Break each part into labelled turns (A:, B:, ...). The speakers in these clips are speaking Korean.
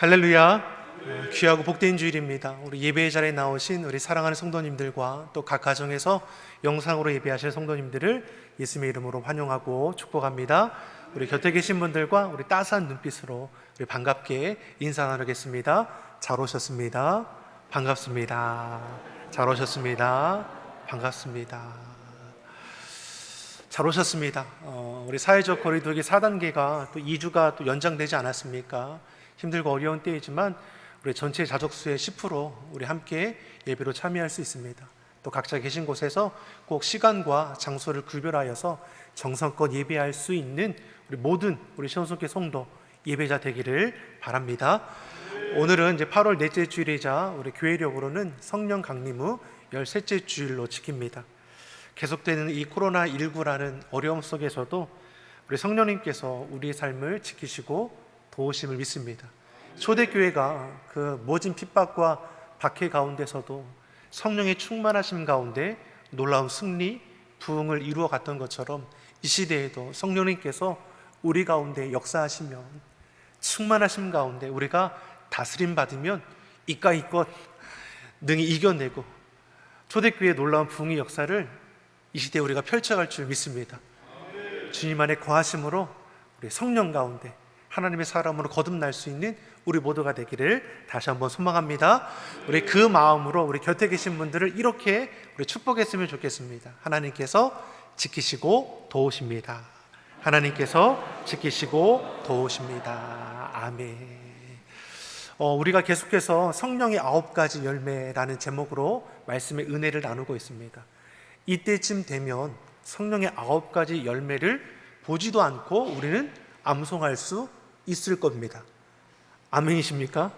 A: 할렐루야. 귀하고 복된 주일입니다. 우리 예배의 자리에 나오신 우리 사랑하는 성도님들과 또 각 가정에서 영상으로 예배하실 성도님들을 예수님의 이름으로 환영하고 축복합니다. 우리 곁에 계신 분들과 우리 따스한 눈빛으로 우리 반갑게 인사 나누겠습니다. 잘 오셨습니다. 반갑습니다. 잘 오셨습니다. 반갑습니다. 잘 오셨습니다. 우리 사회적 거리두기 4단계가 또 2주가 또 연장되지 않았습니까? 힘들고 어려운 때이지만 우리 전체 자족수의 10% 우리 함께 예배로 참여할 수 있습니다. 또 각자 계신 곳에서 꼭 시간과 장소를 구별하여서 정성껏 예배할 수 있는 우리 모든 우리 시온성교 성도 예배자 되기를 바랍니다. 오늘은 이제 8월 넷째 주일이자 우리 교회력으로는 성령 강림 후 13째 주일로 지킵니다. 계속되는 이 코로나19라는 어려움 속에서도 우리 성령님께서 우리의 삶을 지키시고 도우심을 믿습니다. 초대교회가 그 모진 핍박과 박해 가운데서도 성령의 충만하심 가운데 놀라운 승리, 부흥을 이루어 갔던 것처럼 이 시대에도 성령님께서 우리 가운데 역사하시면 충만하심 가운데 우리가 다스림 받으면 이까이것 능히 이겨내고 초대교회의 놀라운 부흥의 역사를 이 시대에 우리가 펼쳐갈 줄 믿습니다. 주님 안에 거하심으로 우리 성령 가운데 하나님의 사람으로 거듭날 수 있는 우리 모두가 되기를 다시 한번 소망합니다. 우리 그 마음으로 우리 곁에 계신 분들을 이렇게 우리 축복했으면 좋겠습니다. 하나님께서 지키시고 도우십니다. 하나님께서 지키시고 도우십니다. 아멘. 우리가 계속해서 성령의 9가지 열매라는 제목으로 말씀의 은혜를 나누고 있습니다. 이때쯤 되면 성령의 9가지 열매를 보지도 않고 우리는 암송할 수 있을 겁니다. 아멘이십니까?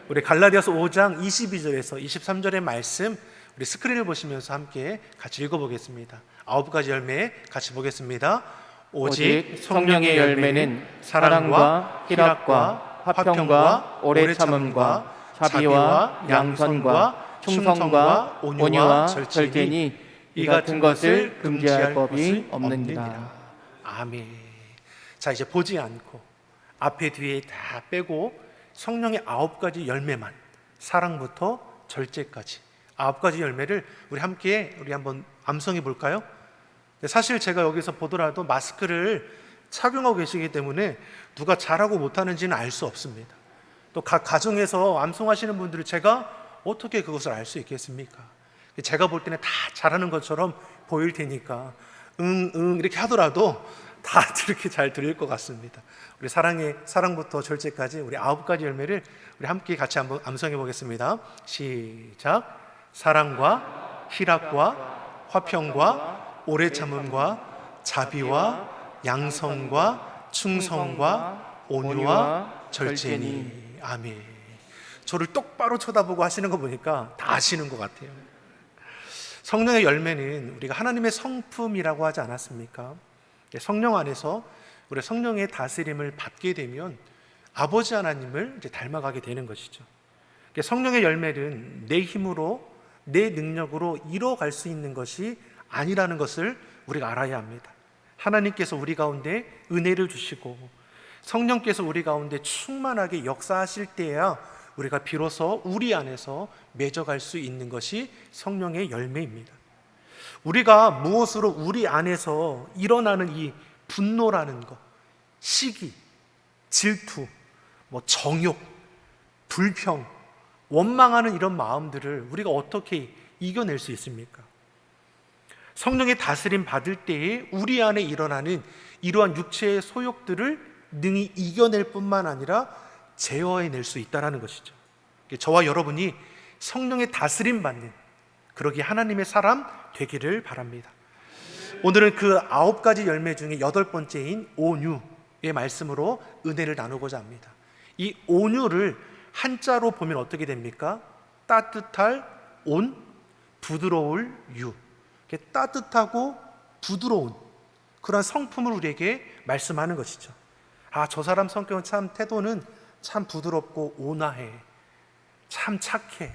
A: 우리 갈라디아서 5장 22절에서 23절의 말씀 우리 스크린을 보시면서 함께 같이 읽어보겠습니다. 9가지 열매 같이 보겠습니다. 오직
B: 성령의 열매는 사랑과 희락과 화평과 오래 참음과 자비와 양선과 충성과 온유와 절제니 이 같은 것을 금지할 법이 없느니라.
A: 아멘. 자, 이제 보지 않고 앞에 뒤에 다 빼고 성령의 9가지 열매만, 사랑부터 절제까지 9가지 열매를 우리 함께 한번 암송해 볼까요? 사실 제가 여기서 보더라도 마스크를 착용하고 계시기 때문에 누가 잘하고 못하는지는 알 수 없습니다. 또 각 가정에서 암송하시는 분들을 제가 어떻게 그것을 알 수 있겠습니까? 제가 볼 때는 다 잘하는 것처럼 보일 테니까 응 이렇게 하더라도 다 이렇게 잘 들릴 것 같습니다. 우리 사랑부터 절제까지 우리 9가지 열매를 우리 함께 같이 한번 암송해 보겠습니다. 시작. 사랑과 희락과 화평과 오래 참음과 자비와 양성과 충성과 온유와 절제니. 아멘. 저를 똑바로 쳐다보고 하시는 거 보니까 다 아시는 것 같아요. 성령의 열매는 우리가 하나님의 성품이라고 하지 않았습니까? 성령 안에서 우리 성령의 다스림을 받게 되면 아버지 하나님을 이제 닮아가게 되는 것이죠. 성령의 열매는 내 힘으로 내 능력으로 이뤄갈 수 있는 것이 아니라는 것을 우리가 알아야 합니다. 하나님께서 우리 가운데 은혜를 주시고 성령께서 우리 가운데 충만하게 역사하실 때야 우리가 비로소 우리 안에서 맺어갈 수 있는 것이 성령의 열매입니다. 우리가 무엇으로 우리 안에서 일어나는 이 분노라는 것, 시기, 질투, 정욕, 불평, 원망하는 이런 마음들을 우리가 어떻게 이겨낼 수 있습니까? 성령의 다스림 받을 때에 우리 안에 일어나는 이러한 육체의 소욕들을 능히 이겨낼 뿐만 아니라 제어해낼 수 있다는 것이죠. 저와 여러분이 성령의 다스림 받는 그러기 하나님의 사람 되기를 바랍니다. 오늘은 그 9가지 열매 중에 8번째인 온유의 말씀으로 은혜를 나누고자 합니다. 이 온유를 한자로 보면 어떻게 됩니까? 따뜻할 온, 부드러울 유. 따뜻하고 부드러운 그런 성품을 우리에게 말씀하는 것이죠. 저 사람 성격은 참 태도는 참 부드럽고 온화해, 참 착해.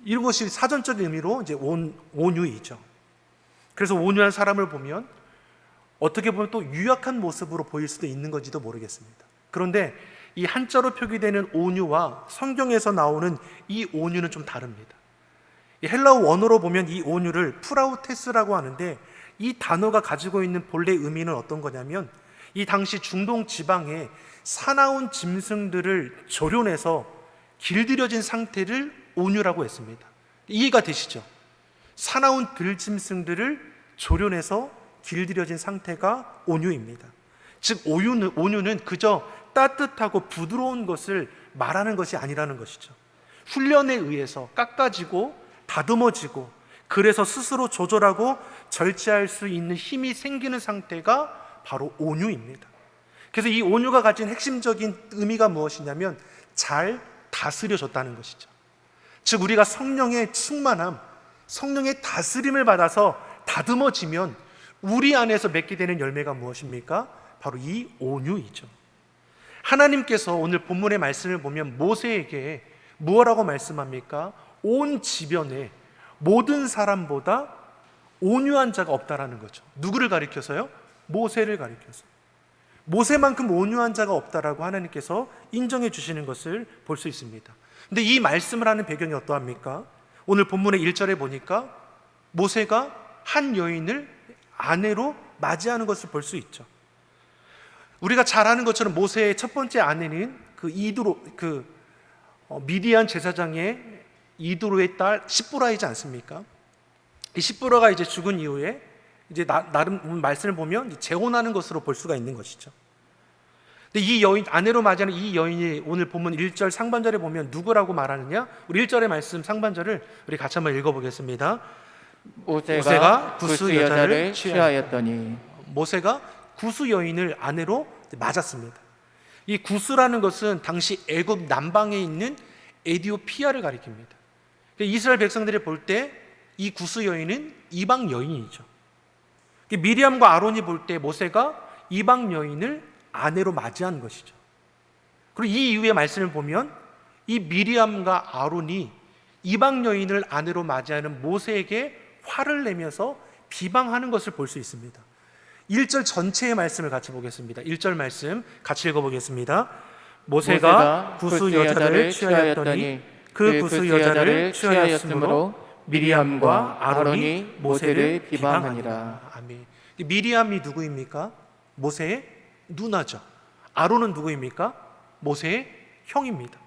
A: 이것이 사전적 의미로 이제 온유이죠. 그래서 온유한 사람을 보면 어떻게 보면 또 유약한 모습으로 보일 수도 있는 건지도 모르겠습니다. 그런데 이 한자로 표기되는 온유와 성경에서 나오는 이 온유는 좀 다릅니다. 이 헬라어 원어로 보면 이 온유를 프라우테스라고 하는데, 이 단어가 가지고 있는 본래 의미는 어떤 거냐면, 이 당시 중동 지방에 사나운 짐승들을 조련해서 길들여진 상태를 온유라고 했습니다. 이해가 되시죠? 사나운 들짐승들을 조련해서 길들여진 상태가 온유입니다. 즉 온유는 그저 따뜻하고 부드러운 것을 말하는 것이 아니라는 것이죠. 훈련에 의해서 깎아지고 다듬어지고, 그래서 스스로 조절하고 절제할 수 있는 힘이 생기는 상태가 바로 온유입니다. 그래서 이 온유가 가진 핵심적인 의미가 무엇이냐면 잘 다스려졌다는 것이죠. 즉 우리가 성령의 충만함, 성령의 다스림을 받아서 다듬어지면 우리 안에서 맺게 되는 열매가 무엇입니까? 바로 이 온유이죠. 하나님께서 오늘 본문의 말씀을 보면 모세에게 무엇라고 말씀합니까? 온 지변에 모든 사람보다 온유한 자가 없다라는 거죠. 누구를 가리켜서요? 모세를 가리켜서. 모세만큼 온유한 자가 없다라고 하나님께서 인정해 주시는 것을 볼 수 있습니다. 근데 이 말씀을 하는 배경이 어떠합니까? 오늘 본문의 1절에 보니까 모세가 한 여인을 아내로 맞이하는 것을 볼 수 있죠. 우리가 잘 아는 것처럼 모세의 첫 번째 아내는 미디안 제사장의 이드로의 딸 시보라이지 않습니까? 이 시보라가 이제 죽은 이후에 이제 나름 말씀을 보면 이제 재혼하는 것으로 볼 수가 있는 것이죠. 근데 이 여인, 아내로 맞이하는 이 여인이 오늘 본문 1절 상반절에 보면 누구라고 말하느냐? 우리 1절의 말씀 상반절을 우리 같이 한번 읽어보겠습니다.
B: 모세가 구스 여자를 취하였더니.
A: 모세가 구스 여인을 아내로 맞았습니다. 이 구스라는 것은 당시 애굽 남방에 있는 에디오피아를 가리킵니다. 이스라엘 백성들이 볼 때 이 구스 여인은 이방 여인이죠. 미리암과 아론이 볼 때 모세가 이방 여인을 아내로 맞이한 것이죠. 그리고 이 이후의 말씀을 보면 이 미리암과 아론이 이방 여인을 아내로 맞이하는 모세에게 화를 내면서 비방하는 것을 볼 수 있습니다. 1절 전체의 말씀을 같이 보겠습니다. 1절 말씀 같이 읽어보겠습니다. 모세가 구스 여자를 취하였더니 그 구스 여자를 취하였으므로 미리암과 아론이 모세를 비방하니라. 아멘. 미리암이 누구입니까? 모세의 누나죠. 아론은 누구입니까? 모세의 형입니다.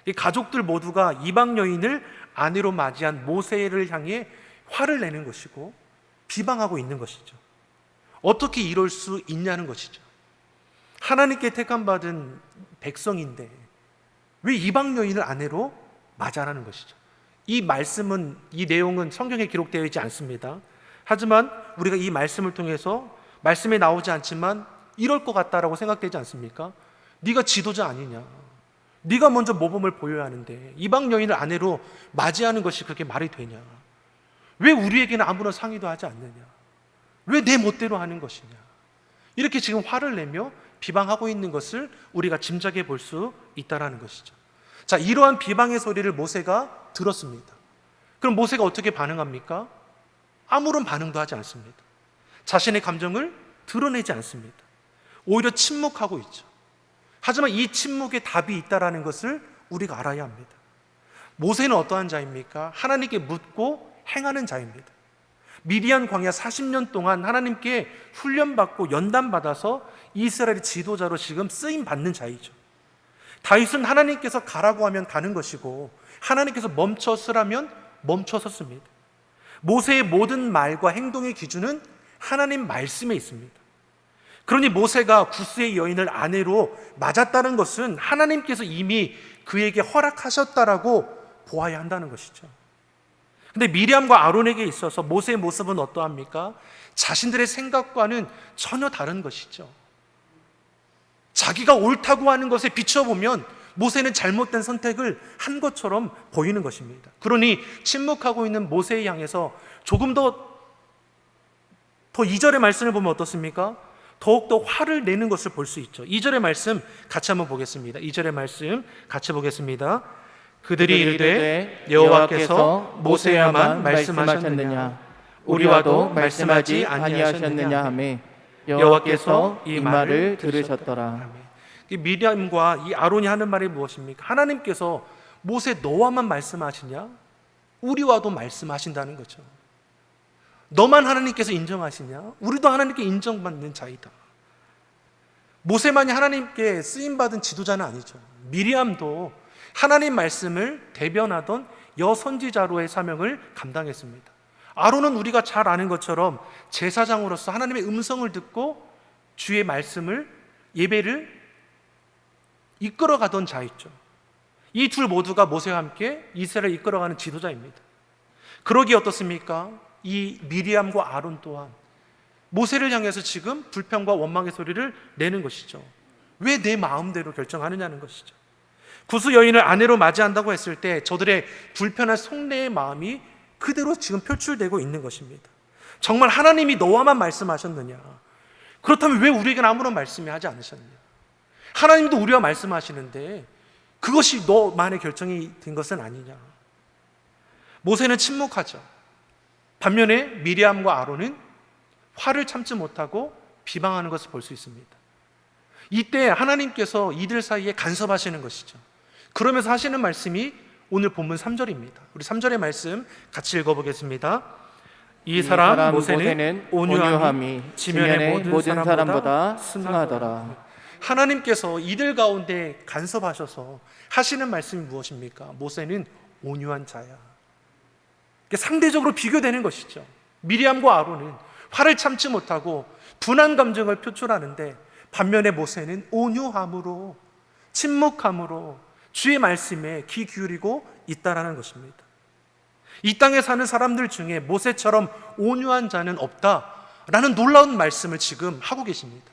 A: 이 가족들 모두가 이방 여인을 아내로 맞이한 모세를 향해 화를 내는 것이고 비방하고 있는 것이죠. 어떻게 이럴 수 있냐는 것이죠. 하나님께 택함받은 백성인데 왜 이방 여인을 아내로 맞이하라는 것이죠. 이 말씀은, 이 내용은 성경에 기록되어 있지 않습니다. 하지만 우리가 이 말씀을 통해서, 말씀에 나오지 않지만 이럴 것 같다라고 생각되지 않습니까? 네가 지도자 아니냐, 네가 먼저 모범을 보여야 하는데 이방 여인을 아내로 맞이하는 것이 그렇게 말이 되냐, 왜 우리에게는 아무런 상의도 하지 않느냐, 왜 내 멋대로 하는 것이냐, 이렇게 지금 화를 내며 비방하고 있는 것을 우리가 짐작해 볼 수 있다는 것이죠. 자, 이러한 비방의 소리를 모세가 들었습니다. 그럼 모세가 어떻게 반응합니까? 아무런 반응도 하지 않습니다. 자신의 감정을 드러내지 않습니다. 오히려 침묵하고 있죠. 하지만 이 침묵에 답이 있다는 것을 우리가 알아야 합니다. 모세는 어떠한 자입니까? 하나님께 묻고 행하는 자입니다. 미디안 광야 40년 동안 하나님께 훈련받고 연단받아서 이스라엘의 지도자로 지금 쓰임받는 자이죠. 다윗은 하나님께서 가라고 하면 가는 것이고 하나님께서 멈춰 서라면 멈춰 섰습니다. 모세의 모든 말과 행동의 기준은 하나님 말씀에 있습니다. 그러니 모세가 구스의 여인을 아내로 맞았다는 것은 하나님께서 이미 그에게 허락하셨다라고 보아야 한다는 것이죠. 근데 미리암과 아론에게 있어서 모세의 모습은 어떠합니까? 자신들의 생각과는 전혀 다른 것이죠. 자기가 옳다고 하는 것에 비춰보면 모세는 잘못된 선택을 한 것처럼 보이는 것입니다. 그러니 침묵하고 있는 모세에 향해서 조금 더 2절의 말씀을 보면 어떻습니까? 더욱더 화를 내는 것을 볼 수 있죠. 2절의 말씀 같이 한번 보겠습니다. 2절의 말씀 같이 보겠습니다. 그들이 이르되 여호와께서 모세야만 말씀하셨느냐, 우리와도 말씀하지 아니하셨느냐 하매 여호와께서 이 말을 들으셨더라. 이 미리암과 이 아론이 하는 말이 무엇입니까? 하나님께서 모세 너와만 말씀하시냐? 우리와도 말씀하신다는 거죠. 너만 하나님께서 인정하시냐? 우리도 하나님께 인정받는 자이다. 모세만이 하나님께 쓰임받은 지도자는 아니죠. 미리암도 하나님 말씀을 대변하던 여선지자로의 사명을 감당했습니다. 아론은 우리가 잘 아는 것처럼 제사장으로서 하나님의 음성을 듣고 주의 말씀을, 예배를 이끌어가던 자였죠. 이 둘 모두가 모세와 함께 이스라엘을 이끌어가는 지도자입니다. 그러기에 어떻습니까? 이 미리암과 아론 또한 모세를 향해서 지금 불평과 원망의 소리를 내는 것이죠. 왜 내 마음대로 결정하느냐는 것이죠. 구수 여인을 아내로 맞이한다고 했을 때 저들의 불편한 속내의 마음이 그대로 지금 표출되고 있는 것입니다. 정말 하나님이 너와만 말씀하셨느냐? 그렇다면 왜 우리에게는 아무런 말씀이 하지 않으셨느냐? 하나님도 우리와 말씀하시는데 그것이 너만의 결정이 된 것은 아니냐? 모세는 침묵하죠. 반면에 미리암과 아론은 화를 참지 못하고 비방하는 것을 볼 수 있습니다. 이때 하나님께서 이들 사이에 간섭하시는 것이죠. 그러면서 하시는 말씀이 오늘 본문 3절입니다. 우리 3절의 말씀 같이 읽어보겠습니다. 이 사람 모세는 온유함이 지면의 모든 사람보다 승하더라. 하나님께서 이들 가운데 간섭하셔서 하시는 말씀이 무엇입니까? 모세는 온유한 자야. 상대적으로 비교되는 것이죠. 미리암과 아론은 화를 참지 못하고 분한 감정을 표출하는데 반면에 모세는 온유함으로, 침묵함으로 주의 말씀에 귀 기울이고 있다라는 것입니다. 이 땅에 사는 사람들 중에 모세처럼 온유한 자는 없다라는 놀라운 말씀을 지금 하고 계십니다.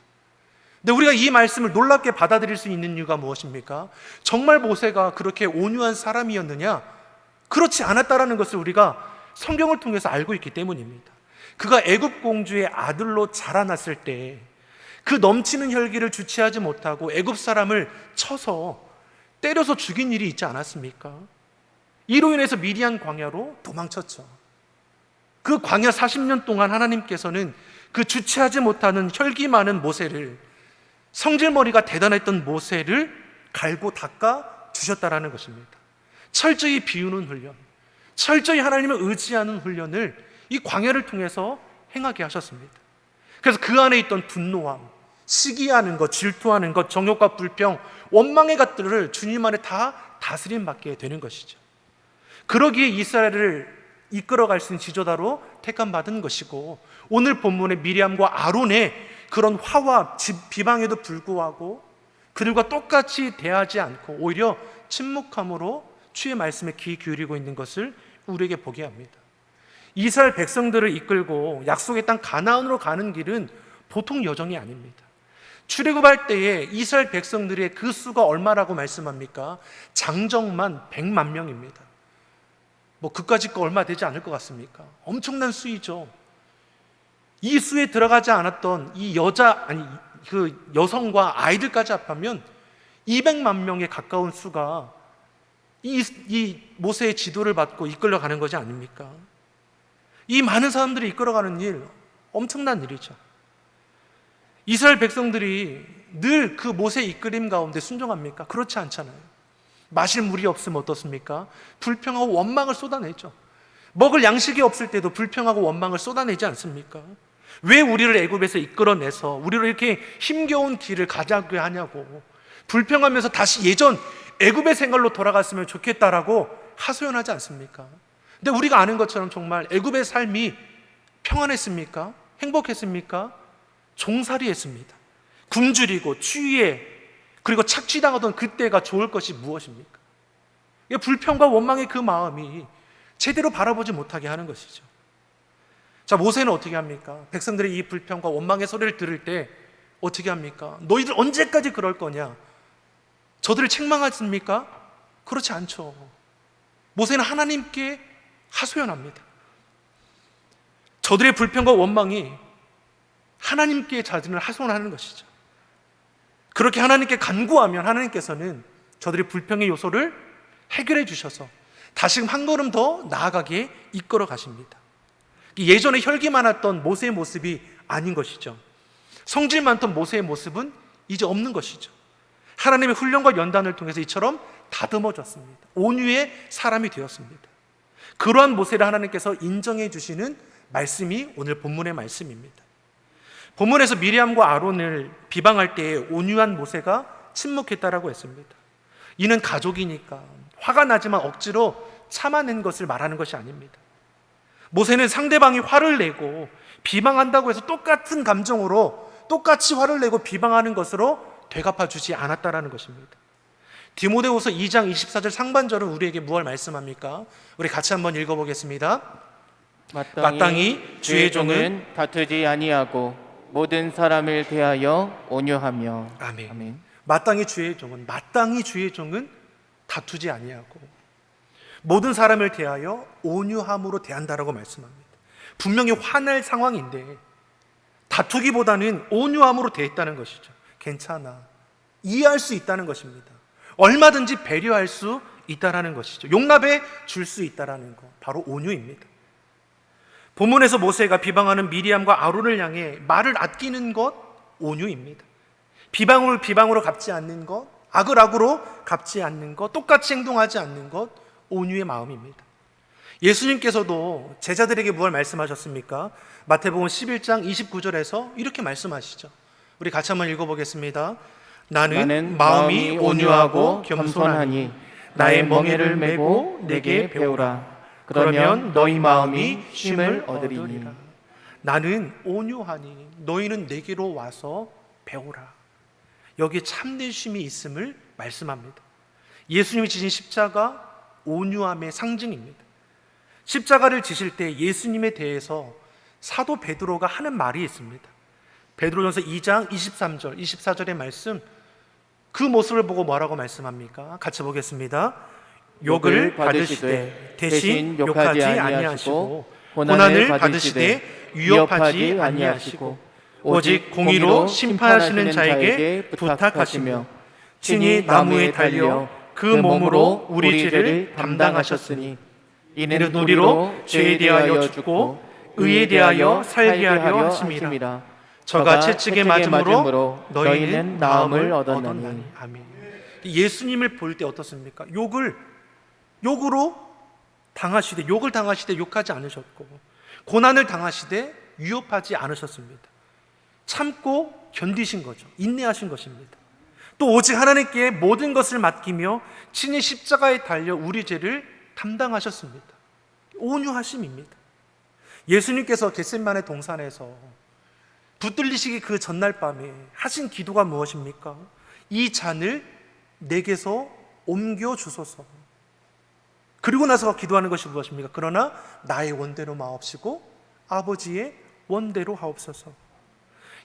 A: 근데 우리가 이 말씀을 놀랍게 받아들일 수 있는 이유가 무엇입니까? 정말 모세가 그렇게 온유한 사람이었느냐? 그렇지 않았다라는 것을 우리가 성경을 통해서 알고 있기 때문입니다. 그가 애굽 공주의 아들로 자라났을 때 그 넘치는 혈기를 주체하지 못하고 애굽 사람을 쳐서 때려서 죽인 일이 있지 않았습니까? 이로 인해서 미디안 광야로 도망쳤죠. 그 광야 40년 동안 하나님께서는 그 주체하지 못하는 혈기 많은 모세를, 성질머리가 대단했던 모세를 갈고 닦아 주셨다라는 것입니다. 철저히 비우는 훈련, 철저히 하나님을 의지하는 훈련을 이 광야를 통해서 행하게 하셨습니다. 그래서 그 안에 있던 분노함, 시기하는 것, 질투하는 것, 정욕과 불평, 원망의 것들을 주님 안에 다 다스림 받게 되는 것이죠. 그러기에 이스라엘을 이끌어갈 수 있는 지도자로 택함받은 것이고, 오늘 본문의 미리암과 아론의 그런 화와 비방에도 불구하고 그들과 똑같이 대하지 않고 오히려 침묵함으로 주의 말씀에 귀 기울이고 있는 것을 우리에게 보게 합니다. 이스라엘 백성들을 이끌고 약속의 땅 가나안으로 가는 길은 보통 여정이 아닙니다. 출애굽할 때에 이스라엘 백성들의 그 수가 얼마라고 말씀합니까? 장정만 100만 명입니다. 그까짓 거 얼마 되지 않을 것 같습니까? 엄청난 수이죠. 이 수에 들어가지 않았던 이 그 여성과 아이들까지 합하면 200만 명에 가까운 수가 이 모세의 지도를 받고 이끌어가는 것이 아닙니까? 이 많은 사람들이 이끌어가는 일, 엄청난 일이죠. 이스라엘 백성들이 늘 그 모세의 이끌림 가운데 순종합니까? 그렇지 않잖아요. 마실 물이 없으면 어떻습니까? 불평하고 원망을 쏟아내죠. 먹을 양식이 없을 때도 불평하고 원망을 쏟아내지 않습니까? 왜 우리를 애굽에서 이끌어내서 우리를 이렇게 힘겨운 길을 가자게 하냐고 불평하면서 다시 예전 애굽의 생활로 돌아갔으면 좋겠다라고 하소연하지 않습니까? 근데 우리가 아는 것처럼 정말 애굽의 삶이 평안했습니까? 행복했습니까? 종살이했습니다. 굶주리고 추위에 그리고 착취당하던 그때가 좋을 것이 무엇입니까? 불평과 원망의 그 마음이 제대로 바라보지 못하게 하는 것이죠. 자, 모세는 어떻게 합니까? 백성들의 이 불평과 원망의 소리를 들을 때 어떻게 합니까? 너희들 언제까지 그럴 거냐? 저들을 책망하십니까? 그렇지 않죠. 모세는 하나님께 하소연합니다. 저들의 불평과 원망이 하나님께 자신을 하소연하는 것이죠. 그렇게 하나님께 간구하면 하나님께서는 저들의 불평의 요소를 해결해 주셔서 다시금 한 걸음 더 나아가게 이끌어 가십니다. 예전에 혈기 많았던 모세의 모습이 아닌 것이죠. 성질 많던 모세의 모습은 이제 없는 것이죠. 하나님의 훈련과 연단을 통해서 이처럼 다듬어졌습니다. 온유의 사람이 되었습니다. 그러한 모세를 하나님께서 인정해 주시는 말씀이 오늘 본문의 말씀입니다. 본문에서 미리암과 아론을 비방할 때에 온유한 모세가 침묵했다라고 했습니다. 이는 가족이니까 화가 나지만 억지로 참아낸 것을 말하는 것이 아닙니다. 모세는 상대방이 화를 내고 비방한다고 해서 똑같은 감정으로 똑같이 화를 내고 비방하는 것으로 되갚아 주지 않았다라는 것입니다. 디모데후서 2장 24절 상반절은 우리에게 무엇을 말씀합니까? 우리 같이 한번 읽어보겠습니다.
B: 마땅히 주의 종은 다투지 아니하고 모든 사람을 대하여 온유하며.
A: 아멘. 마땅히 주의 종은 다투지 아니하고 모든 사람을 대하여 온유함으로 대한다라고 말씀합니다. 분명히 화낼 상황인데 다투기보다는 온유함으로 대했다는 것이죠. 괜찮아, 이해할 수 있다는 것입니다. 얼마든지 배려할 수 있다라는 것이죠. 용납해 줄 수 있다라는 것, 바로 온유입니다. 본문에서 모세가 비방하는 미리암과 아론을 향해 말을 아끼는 것, 온유입니다. 비방을 비방으로 갚지 않는 것, 악을 악으로 갚지 않는 것, 똑같이 행동하지 않는 것, 온유의 마음입니다. 예수님께서도 제자들에게 무엇을 말씀하셨습니까? 마태복음 11장 29절에서 이렇게 말씀하시죠. 우리 같이 한번 읽어보겠습니다. 나는 마음이 온유하고 겸손하니 나의 멍에를 메고 내게 배우라. 그러면 너희 마음이 쉼을 얻으리니. 나는 온유하니 너희는 내게로 와서 배우라. 여기에 참된 쉼이 있음을 말씀합니다. 예수님이 지신 십자가 온유함의 상징입니다. 십자가를 지실 때 예수님에 대해서 사도 베드로가 하는 말이 있습니다. 베드로전서 2장 23절, 24절의 말씀, 그 모습을 보고 뭐라고 말씀합니까? 같이 보겠습니다. 욕을 받으시되 대신 욕하지 아니하시고 고난을 받으시되 위협하지 아니하시고 오직 공의로 심판하시는 자에게 부탁하시며 친히 나무에 달려 그 몸으로 우리 죄를 담당하셨으니 이는 우리로 죄에 대하여 죽고 의에 대하여 살게 하려 하심이라. 저가 채찍에 맞음으로 너희는 나음을 얻었나니. 아멘. 예수님을 볼 때 어떻습니까? 욕을 당하시되 욕하지 않으셨고 고난을 당하시되 위협하지 않으셨습니다. 참고 견디신 거죠. 인내하신 것입니다. 또 오직 하나님께 모든 것을 맡기며 친히 십자가에 달려 우리 죄를 담당하셨습니다. 온유하심입니다. 예수님께서 겟세마네 동산에서 붙들리시기 그 전날 밤에 하신 기도가 무엇입니까? 이 잔을 내게서 옮겨 주소서. 그리고 나서 기도하는 것이 무엇입니까? 그러나 나의 원대로 마옵시고 아버지의 원대로 하옵소서.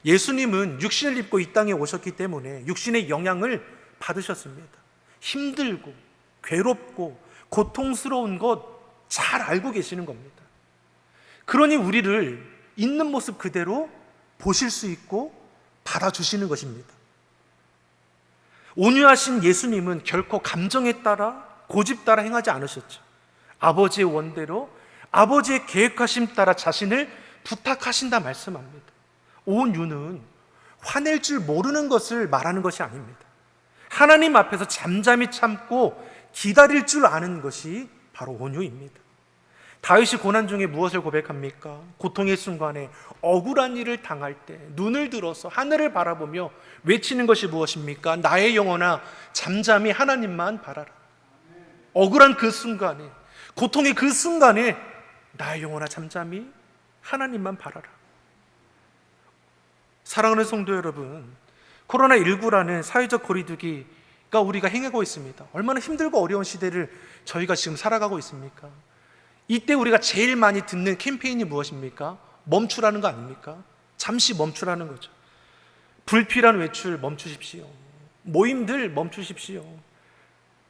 A: 예수님은 육신을 입고 이 땅에 오셨기 때문에 육신의 영향을 받으셨습니다. 힘들고 괴롭고 고통스러운 것 잘 알고 계시는 겁니다. 그러니 우리를 있는 모습 그대로 보실 수 있고 받아주시는 것입니다. 온유하신 예수님은 결코 감정에 따라 고집 따라 행하지 않으셨죠. 아버지의 원대로 아버지의 계획하심 따라 자신을 부탁하신다 말씀합니다. 온유는 화낼 줄 모르는 것을 말하는 것이 아닙니다. 하나님 앞에서 잠잠히 참고 기다릴 줄 아는 것이 바로 온유입니다. 다윗이 고난 중에 무엇을 고백합니까? 고통의 순간에 억울한 일을 당할 때 눈을 들어서 하늘을 바라보며 외치는 것이 무엇입니까? 나의 영혼아 잠잠히 하나님만 바라라. 억울한 그 순간에, 고통의 그 순간에 나의 영혼아 잠잠히 하나님만 바라라. 사랑하는 성도 여러분, 코로나19라는 사회적 거리두기가 우리가 행하고 있습니다. 얼마나 힘들고 어려운 시대를 저희가 지금 살아가고 있습니까? 이때 우리가 제일 많이 듣는 캠페인이 무엇입니까? 멈추라는 거 아닙니까? 잠시 멈추라는 거죠. 불필요한 외출 멈추십시오. 모임들 멈추십시오.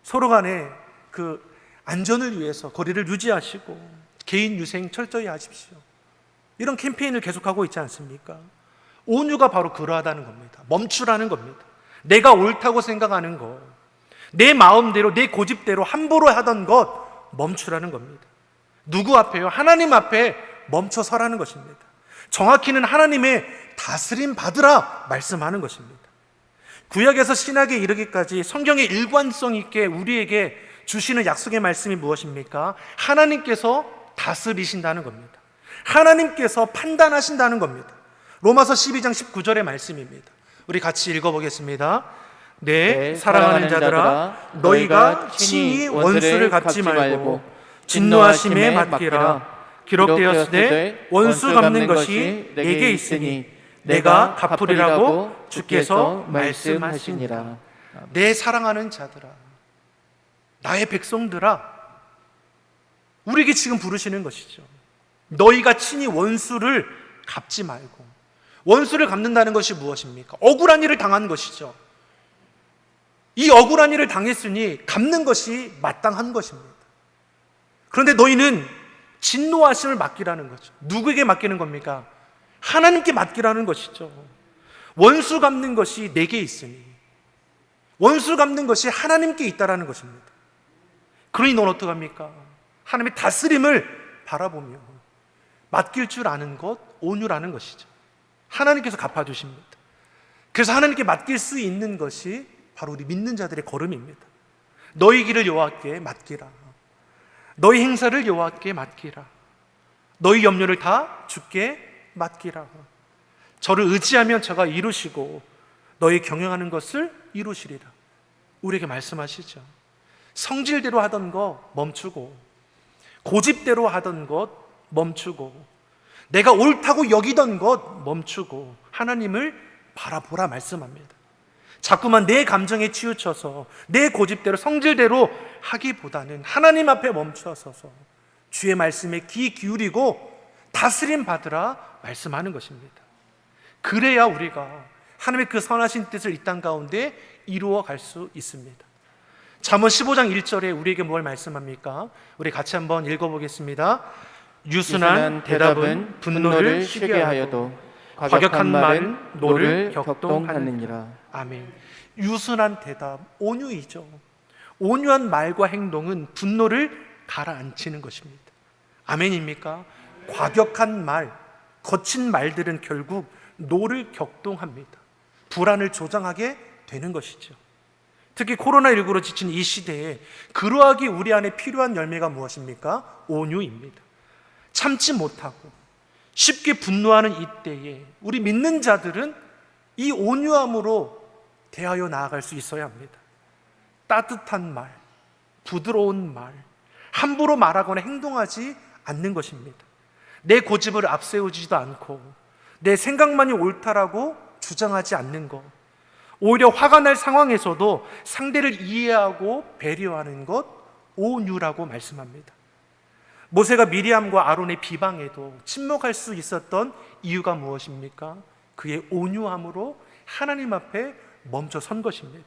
A: 서로 간에 그 안전을 위해서 거리를 유지하시고 개인 유생 철저히 하십시오. 이런 캠페인을 계속하고 있지 않습니까? 온유가 바로 그러하다는 겁니다. 멈추라는 겁니다. 내가 옳다고 생각하는 것, 내 마음대로 내 고집대로 함부로 하던 것 멈추라는 겁니다. 누구 앞에요? 하나님 앞에 멈춰 서라는 것입니다. 정확히는 하나님의 다스림 받으라 말씀하는 것입니다. 구약에서 신약에 이르기까지 성경의 일관성 있게 우리에게 주시는 약속의 말씀이 무엇입니까? 하나님께서 다스리신다는 겁니다. 하나님께서 판단하신다는 겁니다. 로마서 12장 19절의 말씀입니다. 우리 같이 읽어보겠습니다. 네, 사랑하는 자들아, 너희가 친히 원수를 갚지 말고 진노하심에 맡기라. 기록되었으되 원수 갚는 것이 내게 있으니 내가 갚으리라고 주께서 말씀하시니라. 내 사랑하는 자들아, 나의 백성들아, 우리에게 지금 부르시는 것이죠. 너희가 친히 원수를 갚지 말고. 원수를 갚는다는 것이 무엇입니까? 억울한 일을 당한 것이죠. 이 억울한 일을 당했으니 갚는 것이 마땅한 것입니다. 그런데 너희는 진노하심을 맡기라는 거죠. 누구에게 맡기는 겁니까? 하나님께 맡기라는 것이죠. 원수 갚는 것이 내게 있으니, 원수 갚는 것이 하나님께 있다라는 것입니다. 그러니 넌 어떡합니까? 하나님의 다스림을 바라보며 맡길 줄 아는 것, 온유라는 것이죠. 하나님께서 갚아주십니다. 그래서 하나님께 맡길 수 있는 것이 바로 우리 믿는 자들의 걸음입니다. 너희 길을 여호와께 맡기라. 너희 행사를 여호와께 맡기라. 너희 염려를 다 주께 맡기라. 저를 의지하면 저가 이루시고 너희 경영하는 것을 이루시리라. 우리에게 말씀하시죠. 성질대로 하던 거 멈추고, 고집대로 하던 것 멈추고, 내가 옳다고 여기던 것 멈추고 하나님을 바라보라 말씀합니다. 자꾸만 내 감정에 치우쳐서 내 고집대로 성질대로 하기보다는 하나님 앞에 멈춰서서 주의 말씀에 귀 기울이고 다스림 받으라 말씀하는 것입니다. 그래야 우리가 하나님의 그 선하신 뜻을 이 땅 가운데 이루어 갈 수 있습니다. 잠언 15장 1절에 우리에게 뭘 말씀합니까? 우리 같이 한번 읽어보겠습니다. 유순한 대답은 분노를 쉬게 하여도 과격한 말은 노를 격동하느니라. 아멘. 유순한 대답, 온유이죠. 온유한 말과 행동은 분노를 가라앉히는 것입니다. 아멘입니까? 과격한 말, 거친 말들은 결국 노를 격동합니다. 불안을 조장하게 되는 것이죠. 특히 코로나19로 지친 이 시대에 그러하기 우리 안에 필요한 열매가 무엇입니까? 온유입니다. 참지 못하고 쉽게 분노하는 이때에 우리 믿는 자들은 이 온유함으로 대하여 나아갈 수 있어야 합니다. 따뜻한 말, 부드러운 말, 함부로 말하거나 행동하지 않는 것입니다. 내 고집을 앞세우지도 않고 내 생각만이 옳다라고 주장하지 않는 것, 오히려 화가 날 상황에서도 상대를 이해하고 배려하는 것, 온유라고 말씀합니다. 모세가 미리암과 아론의 비방에도 침묵할 수 있었던 이유가 무엇입니까? 그의 온유함으로 하나님 앞에 멈춰 선 것입니다.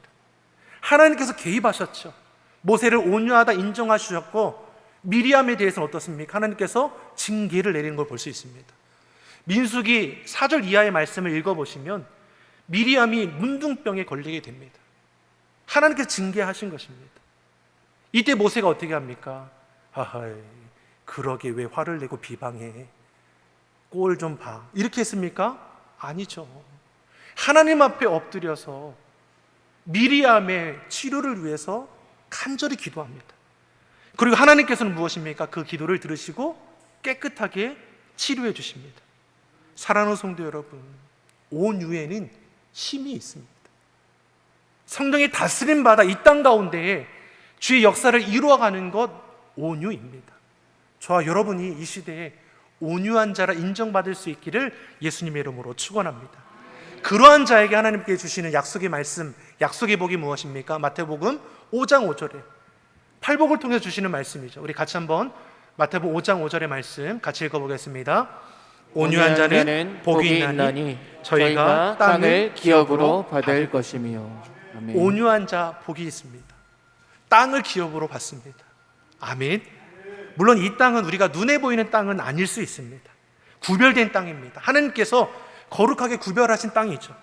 A: 하나님께서 개입하셨죠. 모세를 온유하다 인정하셨고 미리암에 대해서는 어떻습니까? 하나님께서 징계를 내리는 걸 볼 수 있습니다. 민수기 4절 이하의 말씀을 읽어보시면 미리암이 문둥병에 걸리게 됩니다. 하나님께서 징계하신 것입니다. 이때 모세가 어떻게 합니까? 하하이, 그러게 왜 화를 내고 비방해? 꼴 좀 봐. 이렇게 했습니까? 아니죠. 하나님 앞에 엎드려서 미리암의 치료를 위해서 간절히 기도합니다. 그리고 하나님께서는 무엇입니까? 그 기도를 들으시고 깨끗하게 치료해 주십니다. 사랑하는 성도 여러분, 온유에는 힘이 있습니다. 성령의 다스림 받아 이 땅 가운데에 주의 역사를 이루어가는 것 온유입니다. 저와 여러분이 이 시대에 온유한 자라 인정받을 수 있기를 예수님의 이름으로 축원합니다. 그러한 자에게 하나님께 주시는 약속의 말씀, 약속의 복이 무엇입니까? 마태복음 5장 5절에 팔복을 통해서 주시는 말씀이죠. 우리 같이 한번 마태복음 5장 5절의 말씀 같이 읽어보겠습니다. 온유한 자는 복이 있나니 저희가 땅을 기업으로 받을 것이며. 아멘. 온유한 자 복이 있습니다. 땅을 기업으로 받습니다. 아멘. 물론 이 땅은 우리가 눈에 보이는 땅은 아닐 수 있습니다. 구별된 땅입니다. 하나님께서 거룩하게 구별하신 땅이죠.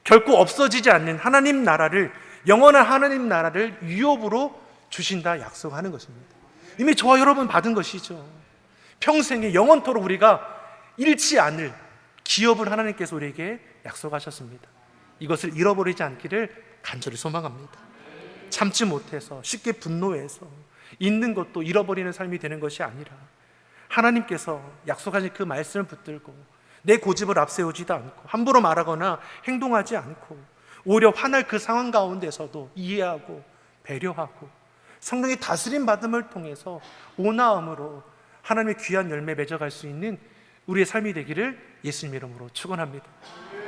A: 결코 없어지지 않는 하나님 나라를, 영원한 하나님 나라를 유업으로 주신다 약속하는 것입니다. 이미 저와 여러분 받은 것이죠. 평생에 영원토록 우리가 잃지 않을 기업을 하나님께서 우리에게 약속하셨습니다. 이것을 잃어버리지 않기를 간절히 소망합니다. 참지 못해서 쉽게 분노해서 있는 것도 잃어버리는 삶이 되는 것이 아니라 하나님께서 약속하신 그 말씀을 붙들고 내 고집을 앞세우지도 않고 함부로 말하거나 행동하지 않고 오히려 화날 그 상황 가운데서도 이해하고 배려하고 성령의 다스림 받음을 통해서 온화함으로 하나님의 귀한 열매 맺어갈 수 있는 우리의 삶이 되기를 예수님 이름으로 축원합니다.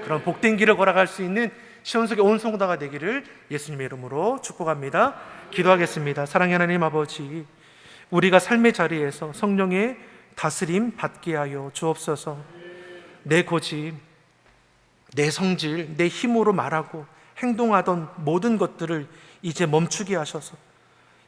A: 그런 복된 길을 걸어갈 수 있는 시온속의 온 성도가 되기를 예수님의 이름으로 축복합니다. 기도하겠습니다. 사랑의 하나님 아버지, 우리가 삶의 자리에서 성령의 다스림 받게 하여 주옵소서. 내 고집, 내 성질, 내 힘으로 말하고 행동하던 모든 것들을 이제 멈추게 하셔서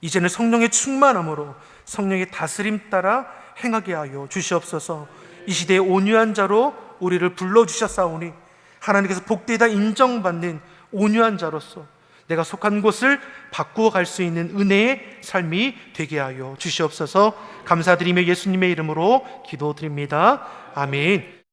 A: 이제는 성령의 충만함으로 성령의 다스림 따라 행하게 하여 주시옵소서. 이 시대의 온유한 자로 우리를 불러주셨사오니 하나님께서 복되다 인정받는 온유한 자로서 내가 속한 곳을 바꾸어 갈 수 있는 은혜의 삶이 되게 하여 주시옵소서. 감사드리며 예수님의 이름으로 기도드립니다. 아멘.